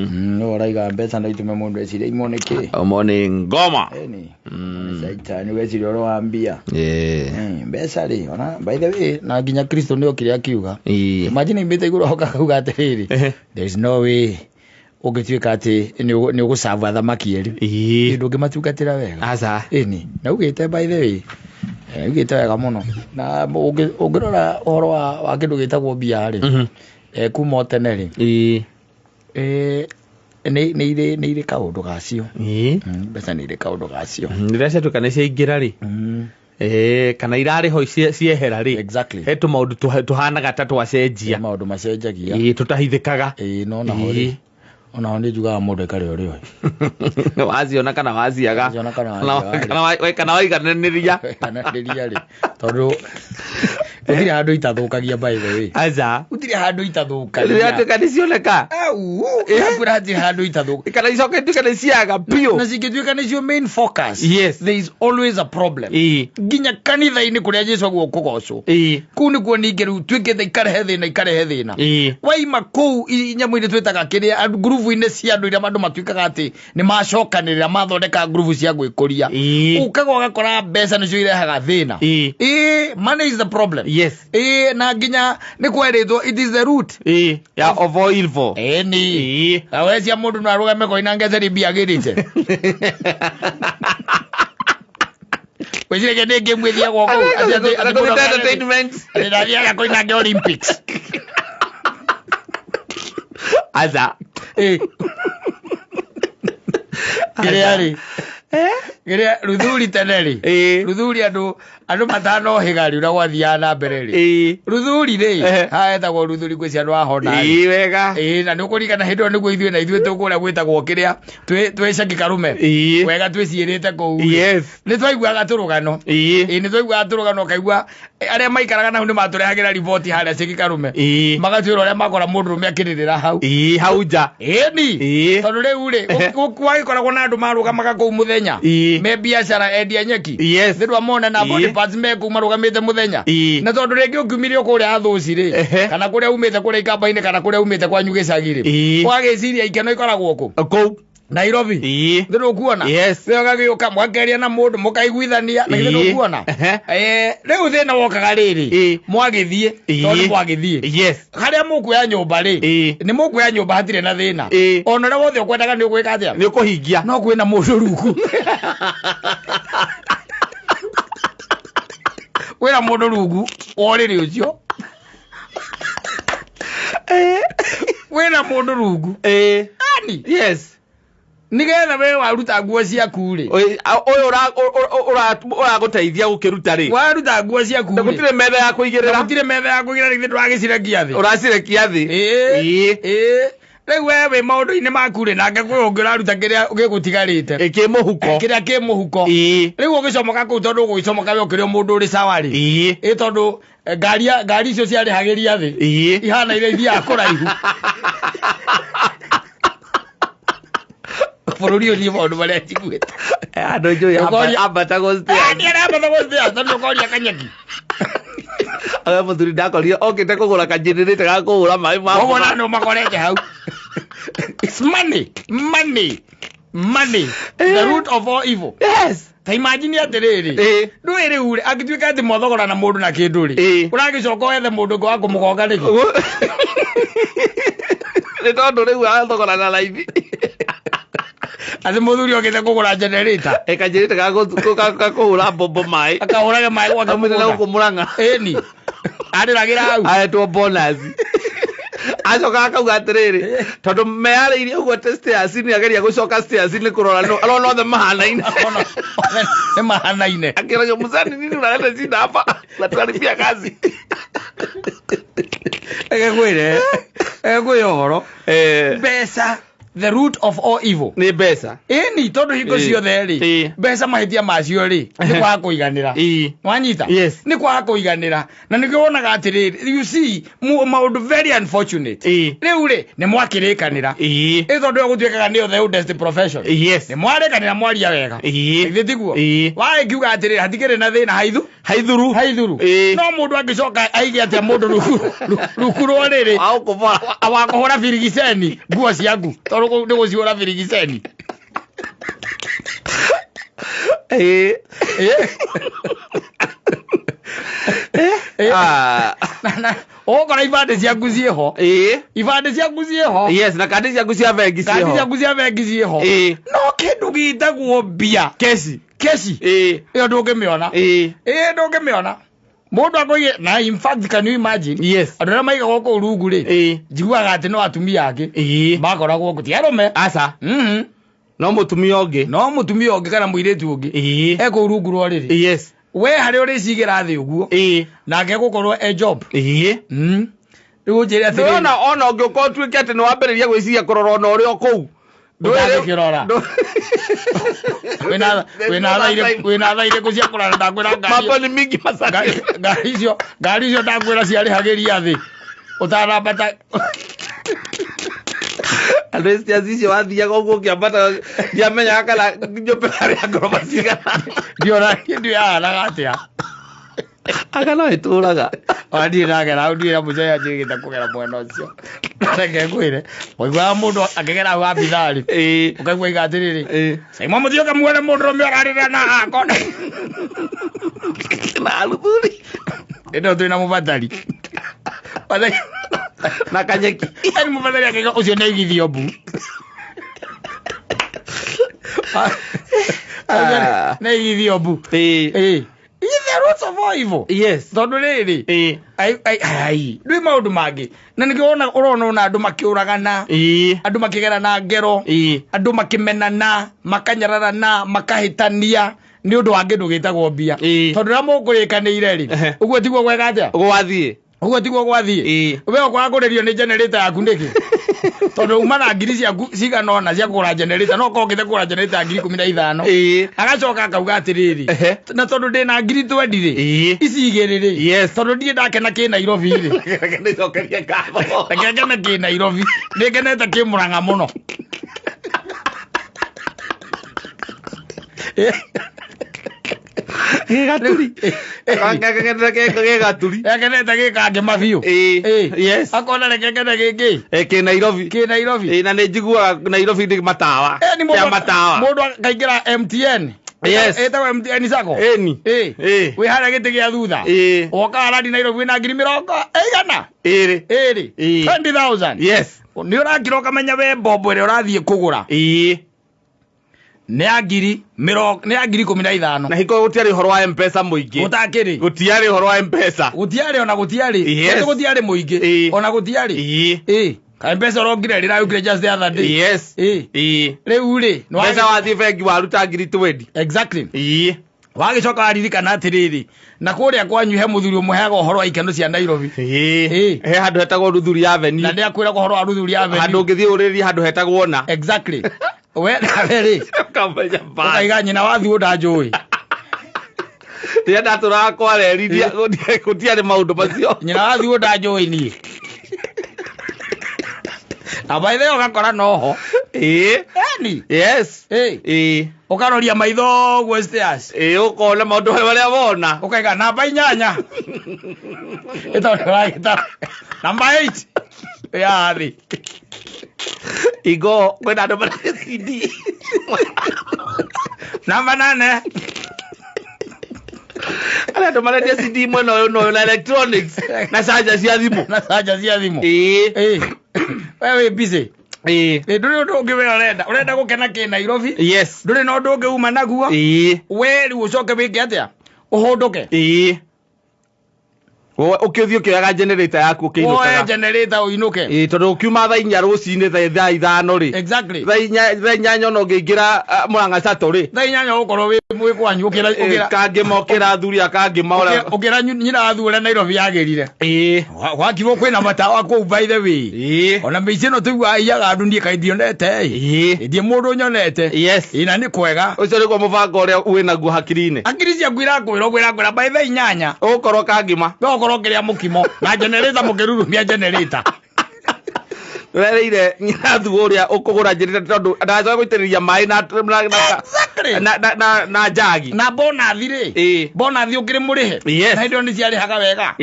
No raiga mbeca na itume mundu ecire imoneke. Omone ngoma. Eni. Saita ni wecire oro ambia. Mbeca ri ona by the way na nginya Kristo ndio kire akiuga. Imagine imbite iguru hoka kuga atiriri. There is no way ugituika ati ni ugusava thamaki eri. Ndu ngimatungatira wega. Aza. Eni. Na ugite by the way. Ugite wega muno. Na ungirora uhoro wa kindu gitagwo bia ri. Kuma tene ri. Ni ire kaundu gacio. Mbeca ni ire kaundu gacio. Ndiracia tukane cia ingira ri. Kana irari ho ciehera ri. Exactly. Hetu maundu tuhanaga tatu acenjia. Maundu macenjagia. Tutahithikaga. No na hori. Ona oni juga mundu kare ori oi. Waziona kana waziaga. Kana waigananiria. Kana riria ri. Tondu utire handu itathukagia by the way. Aza. Utire handu itathukagia. Ria tukane cioneka. Kura hati handu itathukagia. Kana icoke tukane ciaga pio. Na cingituika nicio main focus. Yes. There is always a problem. Nginya kanitha-ini kuria Jesu agwo kugocwo. Kuu ni kuo ninge riu twikite ikarehe thina. Waima kuu inyamu-ini twitaga kiria groove-ini cia andu iria andu matuikaga ati ni macokanirira mathondeka groove cia gwikuria. Ukaga ugakora mbeca nicio irehaga thina. Money is the problem. Yes. Na nginya ni kweritwo it is the root. Of all evil. Ni. Awecia mundu no arugame ko inangetheri bia girite. Wezire gende game thia goko. Ati entertainment. Ndathia ko inange Olympics. Aza. Kiriari. Giria ruthuri teneri. Ruthuri andu matano higari ura gwathia na mbere ri. Ruthuri ri. Haetagwo ruthuri gweci andu ahona. Wega. Na nukurikana hindu niguo ithue na ithue tukura gwitagwo kiria twecaki karume. Wega twiciirite kou. Yes. Ni twaiguaga turugano. Ni twaiguaga turugano kaigua aria maikaraga na hundu maturehagira report haria ceki karume. Magatwira uria makora mundu rume akiririra hau. Hau nja. Ni. Tondu riu ri gwagikoragwo na andu marugamaga kou muthenya. Me biashara endia nyeki. Yes. Ndirwa mona na body parts me kuma rugamite muthenya. Na tondu ringi ukiumirio kuria athuci ri. Kana kuria umite kuria ikamba-ini kana kuria umite kwanyu gicagi ri. Wagiciria ikeno ikoragwo ku. Kou. Nairobi. Ndiru kuona. Yes. Rĩu gagĩũka mwakeria na mũndũ mũkaiguithania na ndiru kuona. Rĩu thĩna wokaga rĩrĩ. Mwagĩthiĩ tondũ mwagĩthiĩ. Yes. Harĩa mũkuoya nyũmba rĩ. Nĩ mũkuoya nyũmba hatirĩ na thĩna. Ona rĩu wothe ũkwendaga nĩ ũgwĩka atĩa? Nĩ ũkũhingia. No kwĩna mũndũ rungu. Kwĩna mũndũ rungu orĩrĩ ũcio. Kwĩna mũndũ rungu. Ani. Yes. Nigetha we waruta nguo ciaku ri. Uyu uraguteithia gukiruta ri. Waruta nguo ciaku ri. Gutire metha ya kuigirira. Gutire metha ya kuigirira ri nduragicirekia thi. Uracirekia thi. Riu we maundu-ini maku ri nake kwi ungi uraruta kiria gigutigarite. Ki muhuko. Kiria ki muhuko. Riu ugicomoka kuu tondu ugicomoka we ukirio mundu uri sawa ri. Tondu ngari icio ciarihagiria thi. Ihana iria ithiaga kuraihu. Bururi uyu maundu maria njiguite. Andu njui ambata gustia. Ni ambata gustia tondu ukoria kanyeki. Aga muthuri ndakorire okite kugura kanjirite ga kugura mai ma. Wona no makorete hau. It's money. The root of all evil. Yes. Ta imagine atiriri. Ndwiri ure agituika ati mothogora na mundu na kindu ri. Uragicoka wethe mundu ngo akumugonga rigi. Ni tondu riu athogora na live. Ati muthuri okite kugura generator. Kanjirite ga kuhura bombo mai. Akahurage mai gwa kamwira na kumuranga. Ni. Ariragira hau. Aetwo bonus. Acoka akauga atiriri tondu mearĩirie ũguo stairs ni ageria gucoka stairs ni kurora no arona othe mahanaine ni mahanaine akiraga muzani nini unaleta shida hapa na tukaribia kazi egwe horo pesa. The root of all evil ni mbeca. Ni tondu hingo ciothe ri mbeca mahitia macio ri ni kwa kuiganira. Wanyita ni kwa kuiganira na nigio wonaga atiriri you see maundu very unfortunate. Riu ri ni mwakirikanira tondu ugutuikaga ni the oldest profession. Ni mwarikanira mwaria wega thitiguo wae kiuga atiriri hatikire na thina haithuru no mundu angicoka aige atia mundu rukuru riri awakuhora birigiceni nguo ciaku tondu ndiko ciora virigiceni okora ibande ciaku ciĩho ibande ciaku ciĩho yes na kandi ciaku cia bengi ciĩho kandi ciaku cia bengi ciĩho no kĩndũ gĩtagwo mbia kesi ĩyo ndũngĩmĩona ndũngĩmĩona mũndũ akoige na in fact can you imagine yes andũ arĩa maigaga kũu rungu rĩ njiguaga atĩ no atumia angĩ makoragwo gũti arũme aca no mũtumia ũngĩ kana mũirĩtu ũngĩ ekũu rungu rwa rĩrĩ yes we harĩ ũrĩcigĩra thĩ ũguo nake gũkorwo e job rĩu njĩre atĩ ona ũngĩũkorwo ũtuĩke atĩ nĩ wambĩrĩria gwĩciria kũrora ona ũrĩa ũkũu ndũrĩkĩrora wĩna tha irĩkũ cia kũrara ndakwĩra mambo nĩ mingi macaka ngari icio ndakwĩra ciarĩhagĩria thĩ ũtanambata andũ ici icio wathiaga ũguo ũkĩambata ndiamenyaga kana nyũmba harĩa ngoroba cigana ndiona kĩndũ yahanaga atĩa aka no ĩtũraga ndirĩ nagera hau ndirĩ na mũcea njĩgĩte kũgera mwena ũcio reke ngwĩre waiguaga mũndũ akĩgera hau abitharĩ ũkaigua iga atĩrĩrĩ caima mũthiĩ ũkamuone mũndũrũme ararĩrĩra na akona na aruthuri ĩno twĩna mũbatari na kanyeki ani mũbatari akĩga ũcio nĩ igithio mbu nĩ igithio mbu itherũ cobo ivo yes tondũ rĩrĩ ndũĩ maũndũ mangĩ na nĩkĩo ũrona andũ makĩũragana andũ makĩgerana ngero andũ makĩmenana makanyararana makahĩtania nĩ ũndũ wa kĩndũ gĩtagwo mbia tondũ rĩrĩa mũkũrĩkanĩire rĩ ũguo tiguo gweka atĩa ũguo tiguo gwathiĩ we ũkwagũrĩrio nĩ generator yaku nĩkĩ tondũ uma na ngiri ciaku cigana ona cia kũgũra generator no ũkorwo ũgĩte kũgũra generator ngiri 15 agacoka akauga atĩrĩrĩ na tondũ ndĩna ngiri 20 rĩ ici igĩrĩ rĩ tondũ ndirĩ ndakena kĩ Nairobi rĩ rekengene kĩ Nairobi nĩngenete kĩ Mũrang'a mũno gĩgaturi rekenete gĩkangĩ mabiũ yes akona rekengene gĩkĩ kĩ Nairobi na nĩ njiguaga Nairobi ndĩ matawa mũndũ akaingĩra MTN yes ĩtagwo MTN sako wĩ harĩa gĩtĩ gĩa thutha woka aradi Nairobi wĩna ngiri 20 ĩigana ĩrĩ 20,000 yes nĩ ũrakira ũkamenya we mbombo ĩrĩa ũrathiĩ kũgũra nĩ ya ngiri 15 na hiko gũtiarĩ ũhoro wa M-Pesa mũingĩ gũtiarĩ ũhoro wa M-Pesa gũtiarĩ gũtiarĩ mũingĩ ona gũtiarĩ M-Pesa ũrongire rĩrayũkire just the other day rĩu rĩ mbeca wathiĩ bengi waruta ngiri 20 exactly wagĩcoka waririkana atĩrĩrĩ na kũrĩa kwanyu he mũthuri ũmwe heaga ũhoro wa ikeno cia Nairobi he handũ hetagwo Ruthuri Avenue na nĩakwĩraga ũhoro wa Ruthuri Avenue handũ ũngĩthiĩ ũrĩrĩ handũ hetagwo na exactly we nawe rĩ ũkaiga nyina wathiĩ ũndanjũĩ rĩrĩa ndatũraga kwarerithia gũtiarĩ maũndũ macio nyina wathiĩ ũndanjũĩ niĩ na by the way ũgakora noho yes ũkaroria maitho guo stairs ũkona maũndũ marĩa wona ũkaiga namba 8 ĩtondũ namba 8 ya thĩ igo kwenda andũ marĩa CD namba 8 andũ marĩa CD mwena ũyũ na electronics na charger cia thimũ wewe busy ndũrĩ ũndũ ũngĩ we ũrenda gũkena kĩ Nairobi yes ndũrĩ na ũndũ ũngĩ uma naguo we rĩu ũcoke wĩke atĩa ũhũndũke ũkĩũthiĩ ũkĩoyaga generator yaku ũkĩinũkaga generator ũinũke tondũ ũkiuma thaa 4 rũcinĩ thaa 5 rĩ exactly thaa 8 no ũngĩingĩra Mũrang'a Shuttle rĩ thaa 8 ũkorwo wĩ kwanyu ũkĩra kangĩma ũkĩra thuri akangĩma ũkĩra nyina wa thuri Nairobi yagĩrire wakirwo kwĩna matawa kũu by the way ona mĩici ĩno tũiguaga iyaga andũ niĩ kaĩ ndionete ndie mũndũ nyonete na nĩ kwega ũcio nĩguo mũbango ũrĩa wĩnaguo hakiri-inĩ hakiri ciaku irakwĩra by the 8 ũgũkorwo kangĩma ũkorwo kĩrĩa mũkimo na generator mũkĩrurumia generator Wereire nyathu uria ukugura njirite tondu ndaza guitiriria mai na jagi na bonathi ri bonathi ukiri murihe na indo ni ciari haga wega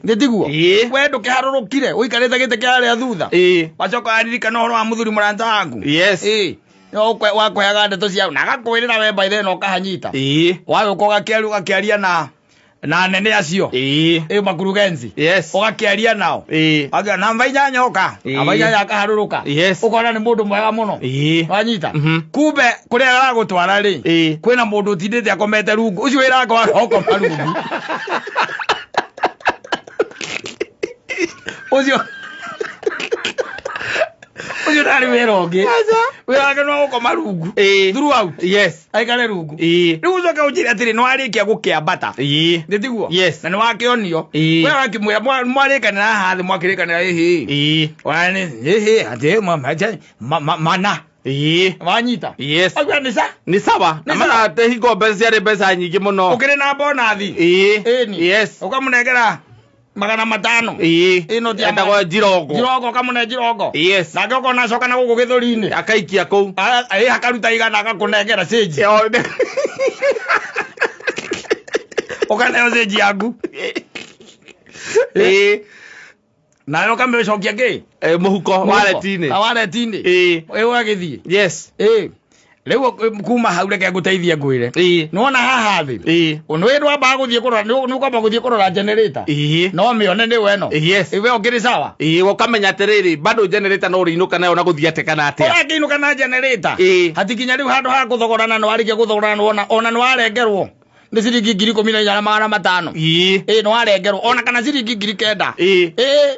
nditiguo we ndukiharurukire uikarite gite kiaria thutha wacoka aririkana horo wa muthuri muranja wangu wakweaga ndeto ciau na agakwirira we by then ukahanyita waguka ugakiaria na nene acio makurugenzi ugakiaria nao aga na mvainya nyoka abainya akaharuruka ukona ni mundu mwega muno wanyita kumbe kuria aragutwara ri kwina mundu utindite akomete rungu ucio wira kwa hoko marungu ucio ndari wira ungi wira no gukoma rungu throughout aikare rungu riu ucoke unjire atiri no arikia gukiambata nditiguo na ni wakionio we wakimwira mwarikanira hathi mwakirikanira hihi wani hihi ati mana wanyita agwa ni sawa na mana te hingo mbeca nyingi muno ukiri na bonathi ukamunengera 500 ino dia ndagwa jirogo kamune jirogo na ngoko na coka na gugu githuri-ini akaikia kou akaruta igana agakunengera stage ukaneo stage yangu na kambecokia ki muhuko waleti-ini wagithie Leo kuma haure ke guteithia ngwire nona haha thi unwirwa ba guthie kurora nukwamba guthie kurora generator no mione ni weno iwe okiri sawa ukamenya atiriri bado generator no riinuka nayo na guthie atekana atia urakiinuka na generator hatikinya riu handu ha kuthogorana no arikia kuthogorana ona no arengerwo ni ciringi 14,500 no arengerwo ona kana ciringi 9,000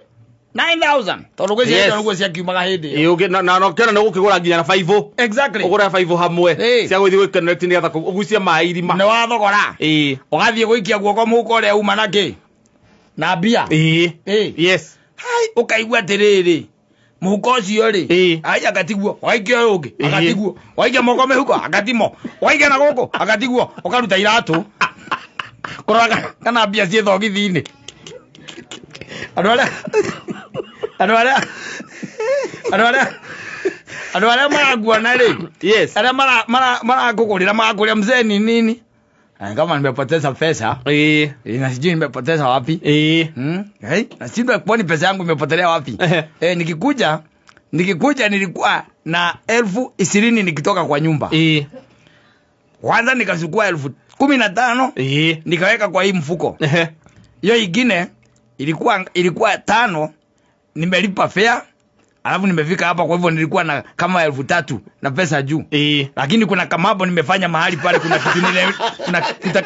9,000 tondu gwiciria nuguo cia kiumaga hindi na no kiona no gukigura nginya na 5 exactly ugura 5 hamwe cia guthie gwikenera tini gatha ugucia mai irima ne wathogora ugathie gwikia guoko muko uria uma naki na bia hai ukaigua tiriri muko ucio ri ai agatiguo waikia ungi agatiguo waikia moko mehuko agatimo waikia na guku agatiguo ukaruta iratu kuraga kana bia cie thogithi-ini Anu aria maraguana ri aria marakugurira magakuria mzee nini kama nimepoteza pesa na sijui nimepoteza wapi na sijui kwani pesa yangu imepotelea wapi nikikuja nilikuwa na 20,000 nikitoka kwa nyumba kwanza nikachukua 15,000 nikaweka kwa hii mfuko hiyo ingine ilikuwa 5 nimelipa fare alafu nimefika hapa kwa hivyo nilikuwa na kama 3,000 na pesa juu lakini kuna kamabo nimefanya mahali pale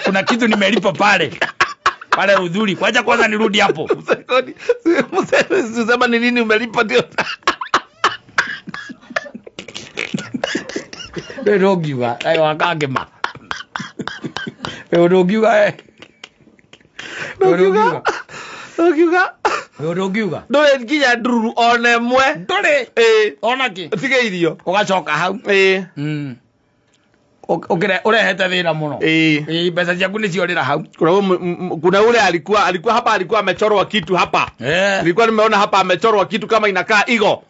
kuna kitu nimelipa pale udhuri kwacha kwanza nirudi hapo usema ni nini umelipa ndio rogiwa ayo akagema rogiwa Urogiuga ndoe nginya nduru onemwe ndore onaki tige irio ugacoka hau urehete thina muno pesa ciaku ni ciorira hau kuna ule alikuwa hapa alikuwa amechorwa kitu hapa nilikuwa nimeona hapa amechorwa kitu kama inakaa igo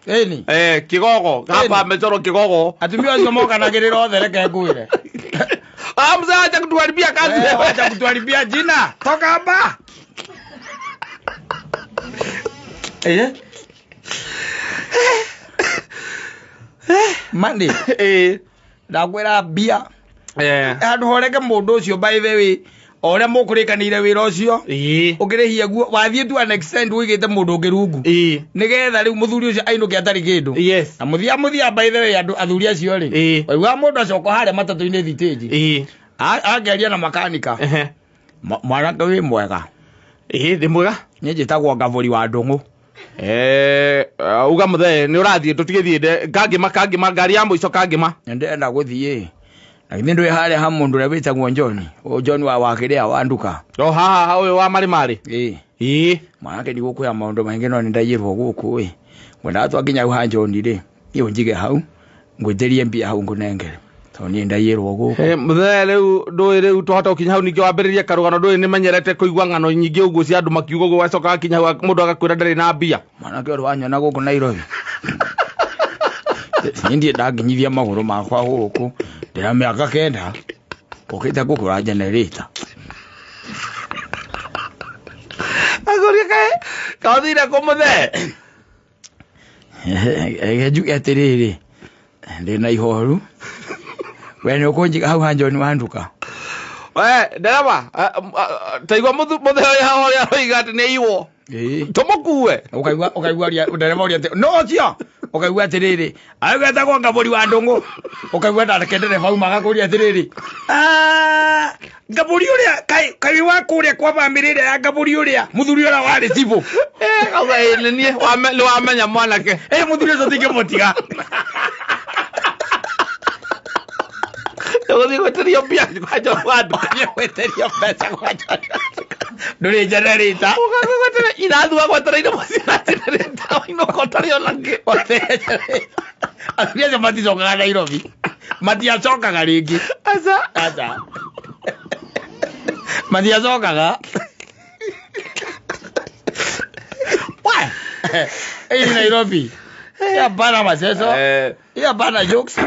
kigogo hapa amechorwa kigogo atumia hizo moka nagirira othe reke ngwire mzee acha kutuharibia kazi acha kutuharibia jina toka hapa Mandi ndagwira bia andu horeke mundu ucio by the way oria mukurikanire wira ucio ukirihia guo wathie tu an extend wigite mundu ngirungu nigetha riu muthuri ucio ainuke atari kindu na muthia by the way andu athuri acio ri wa mundu acoko haria matatu-ini thiteji ageria na makanika mwanake wi mwega ndi mwega ni njitagwo Ngavuri wa Ndungu uga muthe ni urathie tutigithie kangima ngari ya muico kangima ndenda guthie na ndu haria ha mundu ria witagwo John wa wakiria wa nduka haha uyu wa mari mwanake ni gukuya maundu maingi no ndayirwo guku ngwenda atwa nginya ha John ri iyo njige hau ngwiterie mbia hau ngunengere Toni ndayirwo guko muthe riu tuhota ukinya hau ningi wambiriria karugano ndui ni menyerete kuigua ngano nyingi uguo cia andu makiugo guo wacoka akinya hau mundu agakwira ndari na mbia mwana ke ru wanyona guku Nairobi ndie ndaginyithia maguru makwa guku ndira miaka 9 ukita gukura generator agoria kathira kumuthe ejuke atiriri ndina ihoru wene ukonjiga hau hanjoni wanduka ndereba taigua muthe oya horia roiga ati ni iwo tumukuwe ukaigua ria ndereba oria no tia ukaigua atiriri ageta kwa ngaburi wa ndungu ukaigua ndake ndereba au magakuria atiriri ngaburi uria kai wa kuria kwa bambirire ya ngaburi uria muthuri uria wari cibu kauga ni wamenya mwanake muthuri ucio tingimutiga Yo digo teria mbia kwa Jofado. Yo teria pesa kwa Jofado. Nduri generator. Ugakwatira irathua gwatira ino masina generator ino kotario lange. Athia mati cokaga Nairobi. Mati acokaga ringi. Acha. Mati acokaga. Why? Hey Nairobi. Ya bana maseso. Ya bana jokes.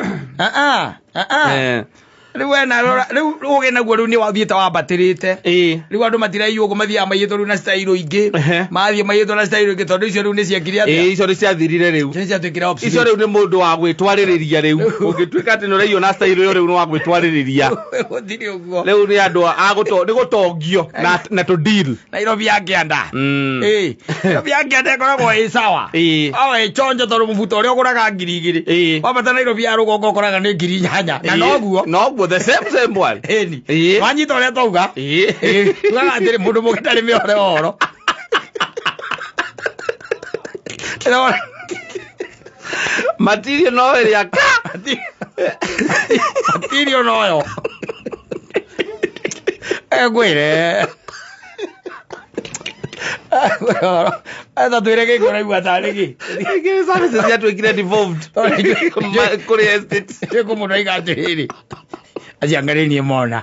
Riwe na rora riu ugena guo riu ni wathieta wambatirite riu andu matiraiywo go mathia mayitho riu na style ingi mathia mayitho na style ingi tondu icio riu ni ciakire atia icio ni ciathirire riu ni ciatwikira option icio riu ni mundu wa gwitwaririria riu ungituika ati no reiyo na style iyo riu ni wa gwitwaririria uthiri uguo riu ni andu ni gutongio na to deal Nairobi yake anda Nairobi yake anda koragwo i sawa awe chonjo tondu mubuto uria uguraga 2,000 wabata Nairobi ya rugongo koraga ni 8,000 na noguo the same one wanyita uria tauga tugaga ndiri mundu mugitari miore oro material no area material no yo gwire Ata tuireke kora igua tariki. Ege services ya twekire devolved. Kuri estate. Teko mundu aigatiriri. Aciangare ni mona.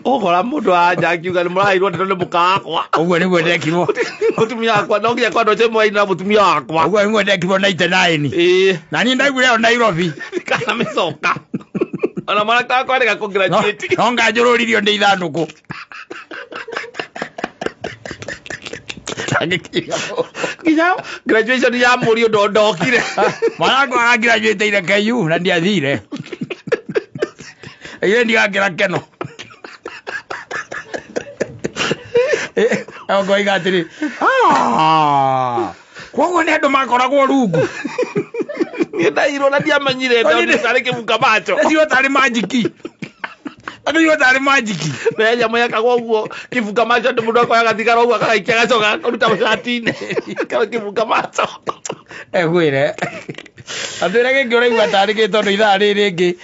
Ogora mundu aja akiuga ni murairwo tondu mukakwa. Uguo ni gwendekirwo. Mutumia wakwa no nginya kwa ndoche mwa ina mutumia wakwa. Uguo ni gwendekirwo 99. Na ni ndaigure Nairobi. Kana misoka. Ona mwana kakwa rega congratulate. Onga njururirio ndi ithanduku. Kijao graduation ya murio ndondokire. Mwanangu ara graduate ire KU na ndiathire. Ile ndigagira keno. Ngo igatiri. Kwogo ni andu makoragwo rungu. Ni ndairo na ndiamanyire ndo sare kibuka macho. Ndio tari magiki. Ndio tari magiki. Na nyama yakagwo uguo kibuka macho ndu mundu akoya gathigara uguo akaikia gacoka uruta mashati-ini. Kama kibuka macho. Gwire. Andũ rege ngĩũraigua tarĩ gĩtondo ithaa rĩrĩ rĩngĩ